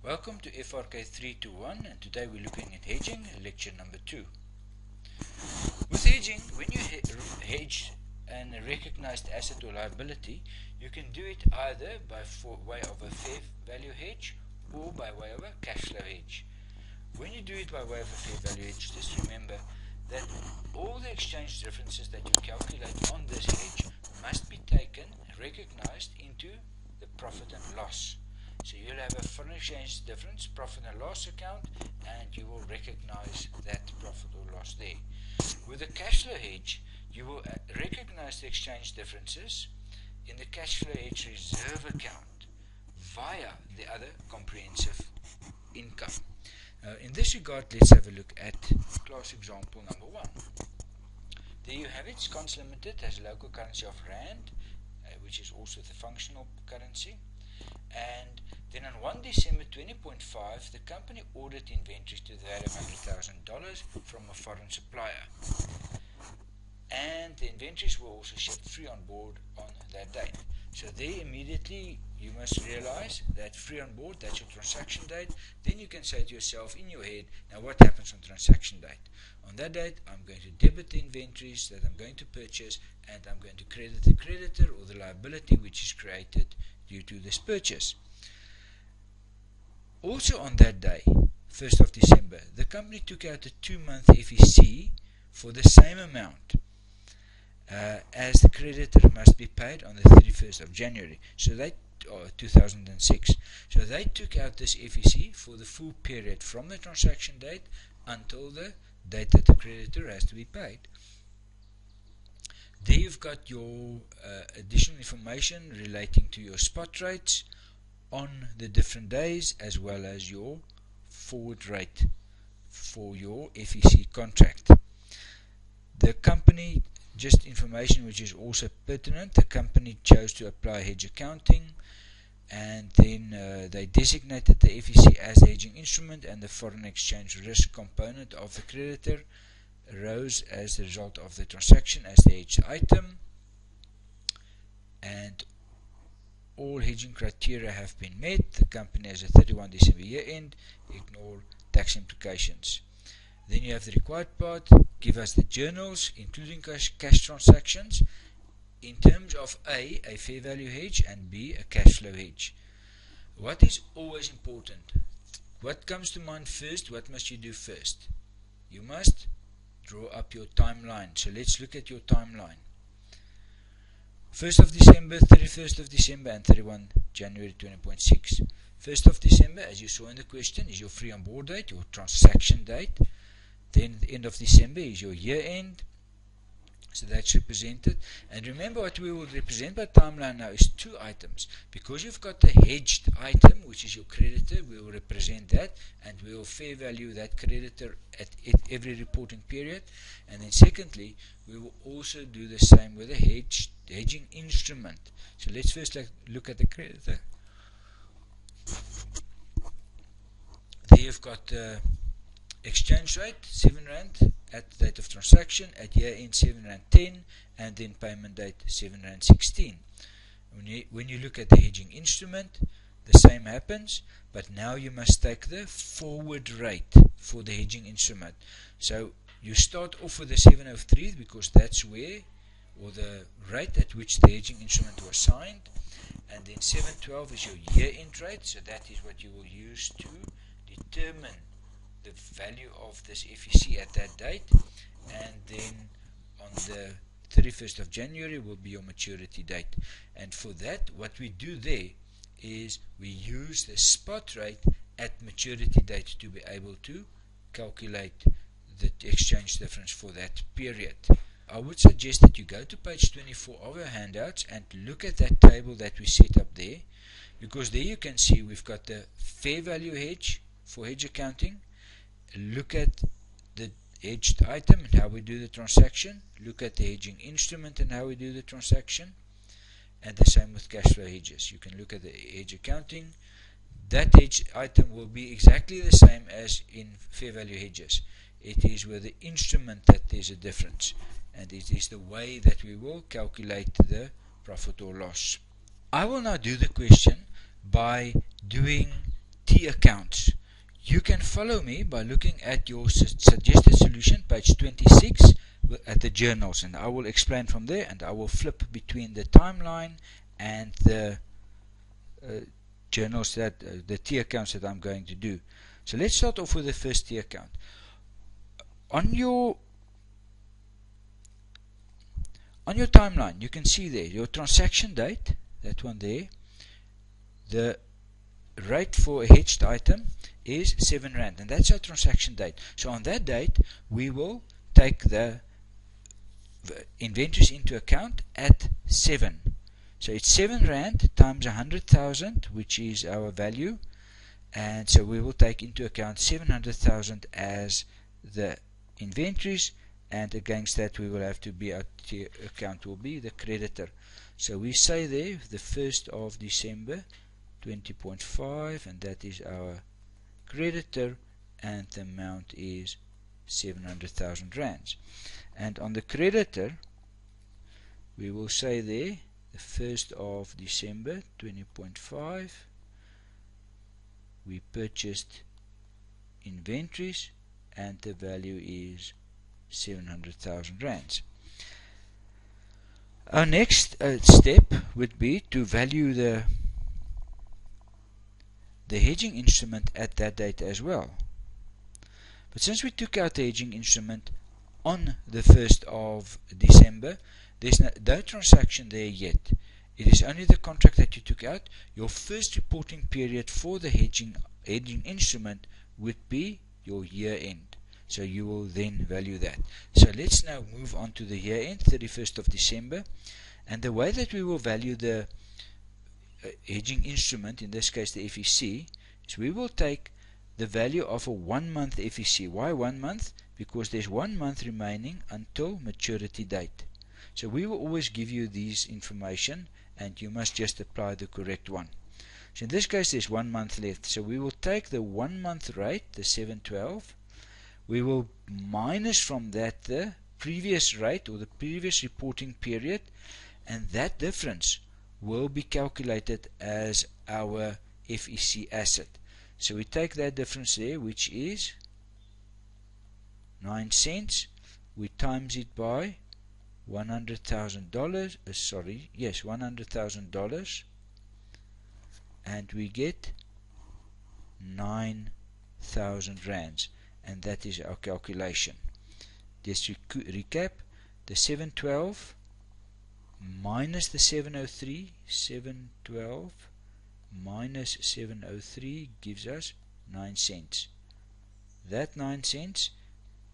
Welcome to FRK 321, and today we're looking at hedging, lecture number 2. With hedging, when you hedge an recognized asset or liability, you can do it either by way of a fair value hedge or by way of a cash flow hedge. When you do it by way of a fair value hedge, just remember that all the exchange differences that you calculate on this hedge must be taken, recognized into the profit and loss. So you'll have a foreign exchange difference, profit and loss account, and you will recognize that profit or loss there. With a cash flow hedge, you will recognize the exchange differences in the cash flow hedge reserve account via the other comprehensive income. In this regard, let's have a look at class example number 1. There you have it. Scons Limited has a local currency of Rand, which is also the functional currency. And then on 1 December 20.5, the company ordered inventories to the value of $100,000 from a foreign supplier. And the inventories were also shipped free on board on that date. So there immediately you must realize that free on board, that's your transaction date. Then you can say to yourself in your head, now what happens on transaction date? On that date, I'm going to debit the inventories that I'm going to purchase, and I'm going to credit the creditor or the liability which is created due to this purchase. Also on that day, 1st of December, the company took out a 2-month FEC for the same amount as the creditor must be paid on the 31st of January, so 2006. So they took out this FEC for the full period from the transaction date until the date that the creditor has to be paid. There you've got your additional information relating to your spot rates on the different days, as well as your forward rate for your FEC contract. The company, just information which is also pertinent, the company chose to apply hedge accounting, and then they designated the FEC as a hedging instrument, and the foreign exchange risk component of the creditor arose as a result of the transaction as the hedged item, and all hedging criteria have been met. The company has a 31 December year end. Ignore tax implications. Then you have the required part. Give us the journals including cash transactions in terms of A fair value hedge, and B, a cash flow hedge. What is always important? What comes to mind first? What must you do first? You must draw up your timeline. So let's look at your timeline. 1st of December, 31st of December, and 31 January 20.6. 1st of December, as you saw in the question, is your free on board date, your transaction date. Then the end of December is your year end. So that's represented. And remember, what we will represent by timeline now is 2 items. Because you've got the hedged item, which is your creditor, we will represent that, and we will fair value that creditor at every reporting period. And then secondly, we will also do the same with a hedging instrument. So let's first look at the creditor. There you've got the exchange rate, 7 Rand at the date of transaction, at year end 7 Rand 10, and then payment date 7 Rand 16. When you look at the hedging instrument, the same happens, but now you must take the forward rate for the hedging instrument. So you start off with the 703 because that's where, or the rate at which the hedging instrument was signed, and then 712 is your year end rate, so that is what you will use to determine the value of this FEC at that date, and then on the 31st of January will be your maturity date. And for that, what we do there is we use the spot rate at maturity date to be able to calculate the exchange difference for that period. I would suggest that you go to page 24 of our handouts and look at that table that we set up there, because there you can see we've got the fair value hedge for hedge accounting. Look at the hedged item and how we do the transaction. Look at the hedging instrument and how we do the transaction. And the same with cash flow hedges. You can look at the hedge accounting. That hedge item will be exactly the same as in fair value hedges. It is with the instrument that there's a difference, and it is the way that we will calculate the profit or loss. I will now do the question by doing T T accounts. You can follow me by looking at your suggested solution, page 26, at the journals, and I will explain from there, and I will flip between the timeline and the journals that the T accounts that I'm going to do. So let's start off with the first T account. On your timeline, you can see there your transaction date, that one there. The rate for a hedged item is 7 Rand, and that's our transaction date. So on that date, we will take the inventories into account at 7. So it's 7 Rand times 100,000, which is our value, and so we will take into account 700,000 as the inventories, and against that we will have to be, our account will be the creditor. So we say there the 1st of December 20.5, and that is our creditor, and the amount is 700,000 rands. And on the creditor, we will say there the 1st of December 20.5, we purchased inventories, and the value is 700,000 rands. Our next step would be to value the hedging instrument at that date as well. But since we took out the hedging instrument on the 1st of December, there's no transaction there yet. It is only the contract that you took out. Your first reporting period for the hedging instrument would be your year end. So you will then value that. So let's now move on to the year end, 31st of December. And the way that we will value the hedging instrument, in this case the FEC, is we will take the value of a 1 month FEC. Why 1 month? Because there's 1 month remaining until maturity date. So we will always give you these information, and you must just apply the correct one. So in this case there's 1 month left. So we will take the 1 month rate, the 712. We will minus from that the previous rate or the previous reporting period, and that difference will be calculated as our FEC asset. So we take that difference there, which is 9 cents. We times it by $100,000. $100,000, and we get 9,000 rands, and that is our calculation. Just to recap, the 712 minus the 703, 712 minus 703 gives us 9 cents. That 9 cents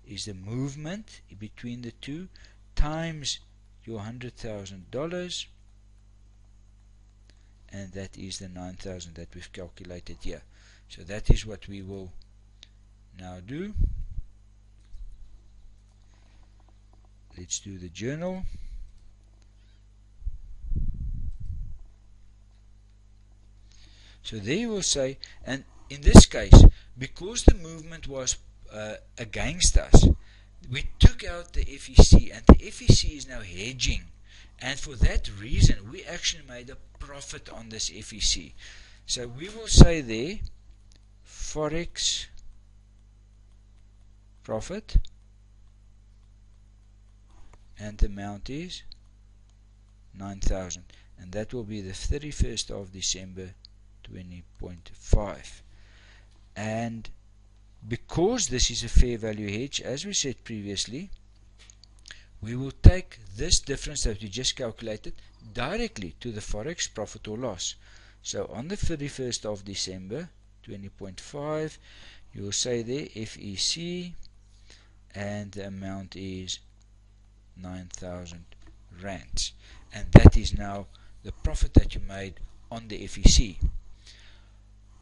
is the movement between the two times your $100,000, and that is the 9,000 that we've calculated here. So that is what we will now do. Let's do the journal. So there you will say, and in this case, because the movement was against us, we took out the FEC, and the FEC is now hedging, and for that reason we actually made a profit on this FEC. So we will say there Forex profit, and the amount is 9,000, and that will be the 31st of December 20.5. And because this is a fair value hedge, as we said previously, we will take this difference that we just calculated directly to the Forex profit or loss. So on the 31st of December 20.5, you will say there FEC, and the amount is 9,000 rands, and that is now the profit that you made on the FEC.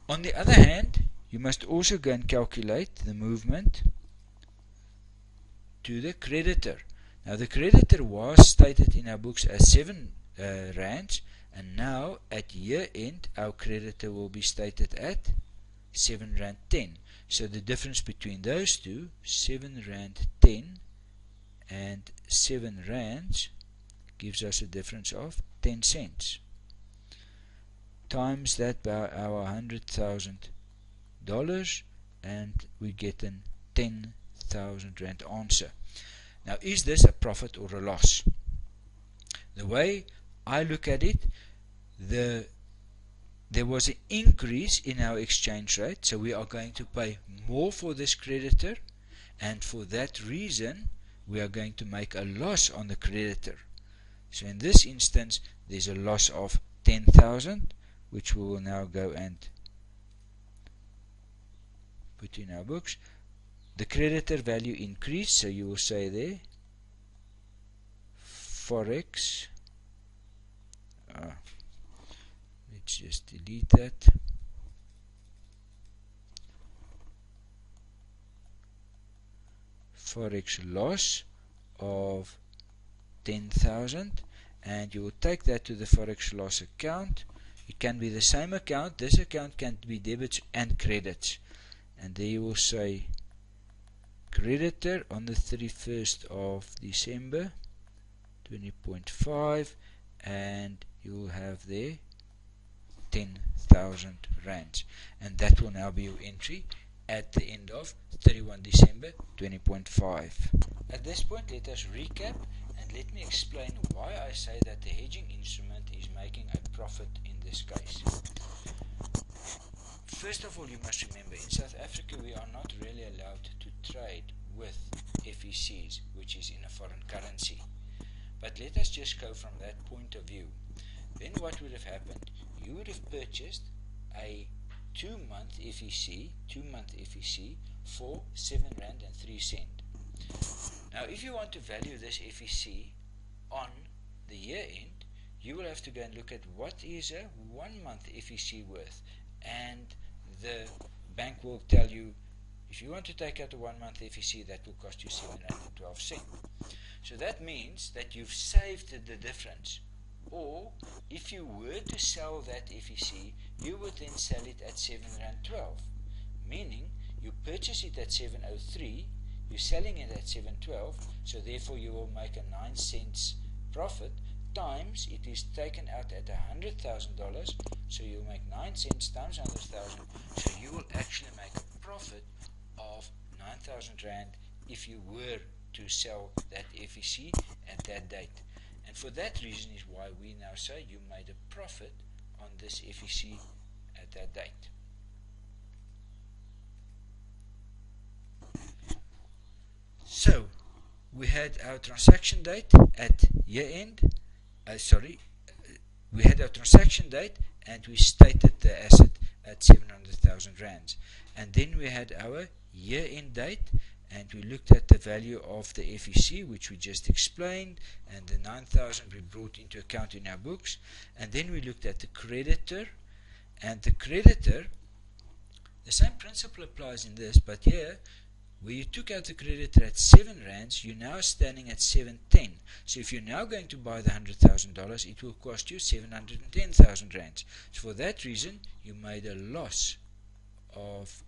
On the other hand, you must also go and calculate the movement to the creditor. Now the creditor was stated in our books as 7 rands, and now at year end our creditor will be stated at 7 rand 10. So the difference between those two, 7 rand 10 and 7 rands, gives us a difference of 10 cents. Times that by our 100,000 and we get an 10,000 Rand answer. Now, is this a profit or a loss? The way I look at it, there was an increase in our exchange rate, so we are going to pay more for this creditor, and for that reason we are going to make a loss on the creditor. So in this instance there's a loss of 10,000, which we will now go and put in our books. The creditor value increased, so you will say there Forex, let's just delete that. Forex loss of 10,000, and you will take that to the Forex loss account. It can be the same account. This account can be debits and credits, and there you will say creditor on the 31st of December 20.5, and you will have there 10,000 rands, and that will now be your entry at the end of 31 December 20.5. At this point, let us recap, and let me explain why I say that the hedging instrument is making a profit in this case. First of all, you must remember, in South Africa we are not really allowed to trade with FECs, which is in a foreign currency. But let us just go from that point of view. Then what would have happened? You would have purchased a 2-month FEC for 7 Rand and 3 cent. Now if you want to value this FEC on the year end, you will have to go and look at what is a 1-month FEC worth, and the bank will tell you, if you want to take out a 1-month FEC, that will cost you 7 Rand and 12 cent. So that means that you've saved the difference. Or if you were to sell that FEC, you would then sell it at 7 Rand 12, meaning you purchase it at 703, you're selling it at 712, so therefore you will make a 9 cents profit, times it is taken out at $100,000, so you'll make 9 cents times 100,000, so you will actually make a profit of 9,000 Rand if you were to sell that FEC at that date. And for that reason is why we now say you made a profit on this FEC at that date. So we had our transaction date at year end. We had our transaction date, and we stated the asset at 700,000 rands. And then we had our year end date, and we looked at the value of the FEC, which we just explained, and the 9,000 we brought into account in our books. And then we looked at the creditor, and the creditor, the same principle applies in this, but here where you took out the creditor at 7 rands, you're now standing at 710. So if you're now going to buy the $100,000, it will cost you 710,000 rands. So for that reason, you made a loss of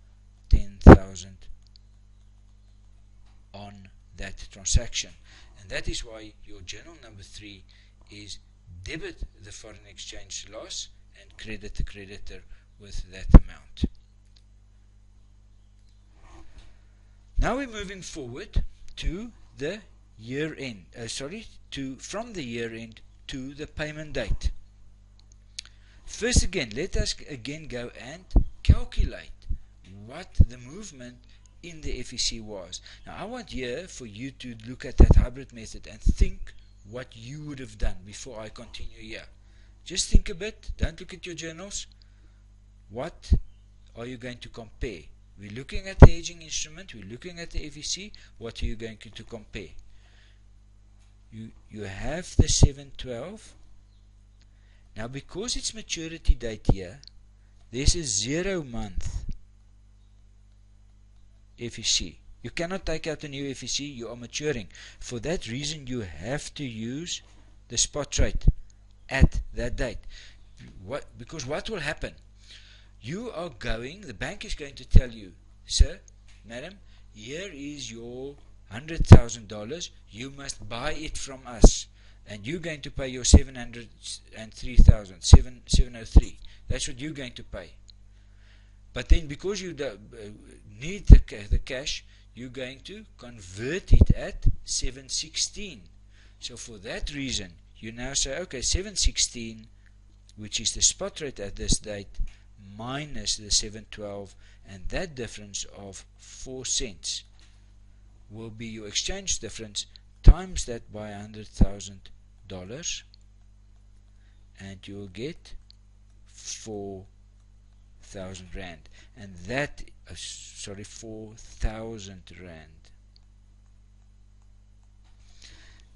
10,000 on that transaction. And that is why your journal number 3 is debit the foreign exchange loss and credit the creditor with that amount. Now we're moving forward to the year end, from the year end to the payment date. First again, let us again go and calculate what the movement in the FEC was. Now I want here for you to look at that hybrid method and think what you would have done before I continue here. Just think a bit, don't look at your journals. What are you going to compare? We're looking at the hedging instrument, we're looking at the FEC. What are you going to compare? You have the 712. Now because it's maturity date here, there's a 0-month FEC. You cannot take out a new FEC, you are maturing. For that reason you have to use the spot rate at that date. Because what will happen? The bank is going to tell you, sir, madam, here is your $100,000, you must buy it from us, and you're going to pay your 703. That's what you're going to pay. but then because you need the cash, you're going to convert it at 716. So for that reason, you now say, okay, 716, which is the spot rate at this date, minus the 712, and that difference of 4 cents will be your exchange difference, times that by $100,000, and you'll get 4,000 rand, and that 4,000 rand,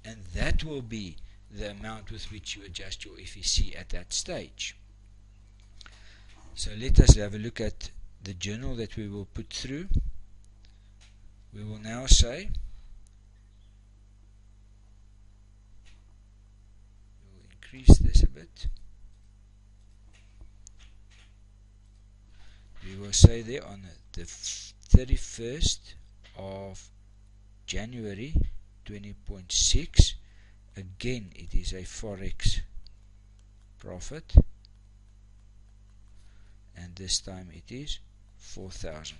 and that will be the amount with which you adjust your FEC at that stage. So let us have a look at the journal that we will put through. We will now say, we'll increase this a bit. We will say there on the 31st of January 20.6, again it is a forex profit, and this time it is 4,000.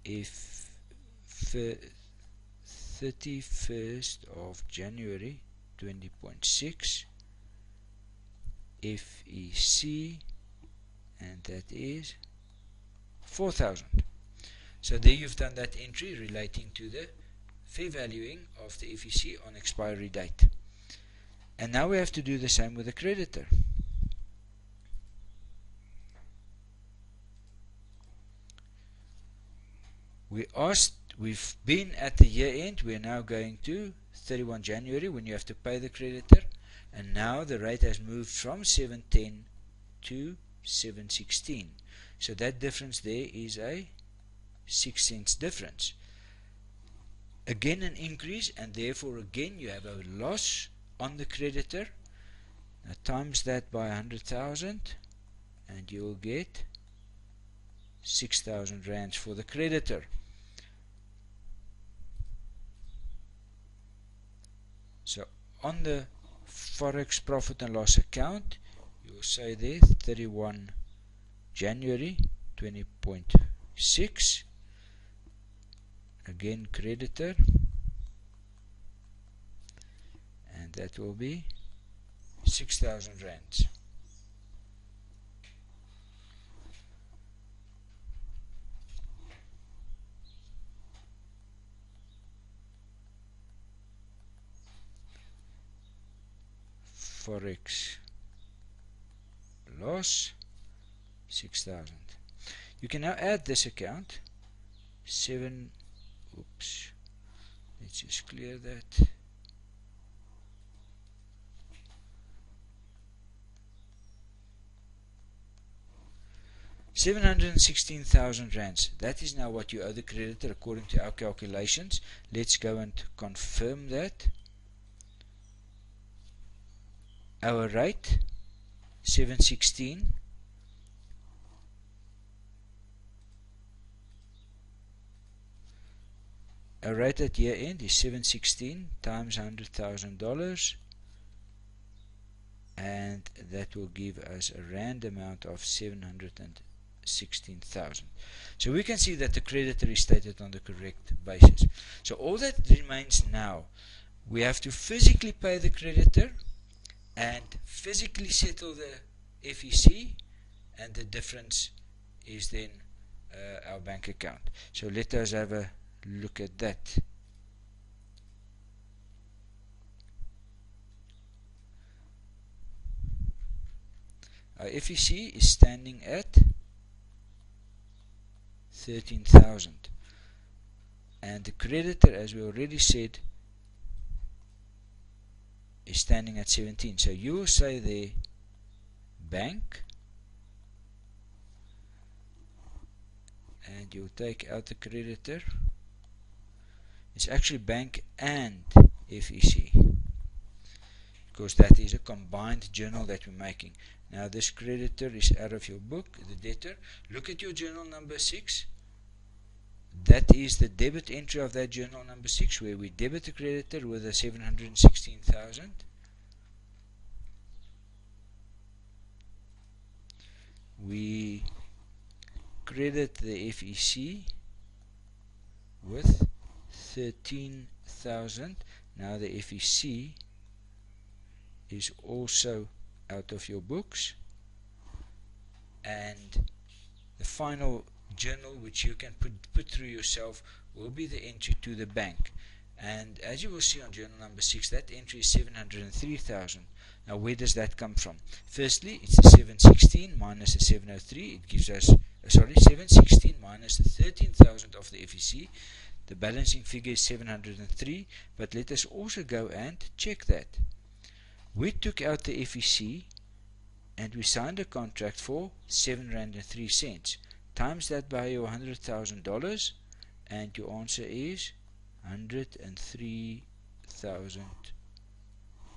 If 31st of January 20.6 FEC, and that is 4,000. So there you've done that entry relating to the fair valuing of the FEC on expiry date. And now we have to do the same with the creditor. We've been at the year end, we're now going to 31 January when you have to pay the creditor, and now the rate has moved from 710 to 716. So that difference there is a 6 cents difference. Again an increase, and therefore again you have a loss on the creditor. Now times that by 100,000 and you'll get 6,000 rands for the creditor. So on the Forex profit and loss account, you'll say there 31 January 20.6, again creditor, and that will be 6,000 rands. Forex loss 6,000. You can now add this account 7. Oops, let's just clear that. $716,000. That is now what you owe the creditor according to our calculations. Let's go and confirm that. Our rate 716. Our rate at year end is 716 times $100,000, and that will give us a rand amount of 716,000. So we can see that the creditor is stated on the correct basis. So all that remains now, we have to physically pay the creditor and physically settle the FEC, and the difference is then our bank account. So let us have a look at that. Our FEC is standing at 13,000, and the creditor, as we already said, is standing at 17. So you will say there bank, and you'll take out the creditor. It's actually bank and FEC, because that is a combined journal that we're making. Now this creditor is out of your book, the debtor. Look at your journal number 6. That is the debit entry of that journal number 6, where we debit the creditor with the 716,000. we credit the FEC with 13,000. Now the FEC is also out of your books, and the final journal which you can put through yourself will be the entry to the bank. And as you will see on journal number 6, that entry is 703,000. Now where does that come from? Firstly, it's the 716 minus the 703. It gives us 716 minus the 13,000 of the FEC. The balancing figure is 703, but let us also go and check that. We took out the FEC and we signed a contract for R7.03. Times that by your $100,000 and your answer is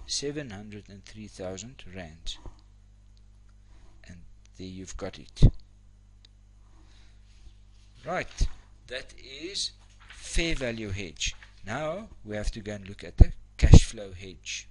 703,000 rands. And there you've got it. Right, that is fair value hedge. Now we have to go and look at the cash flow hedge.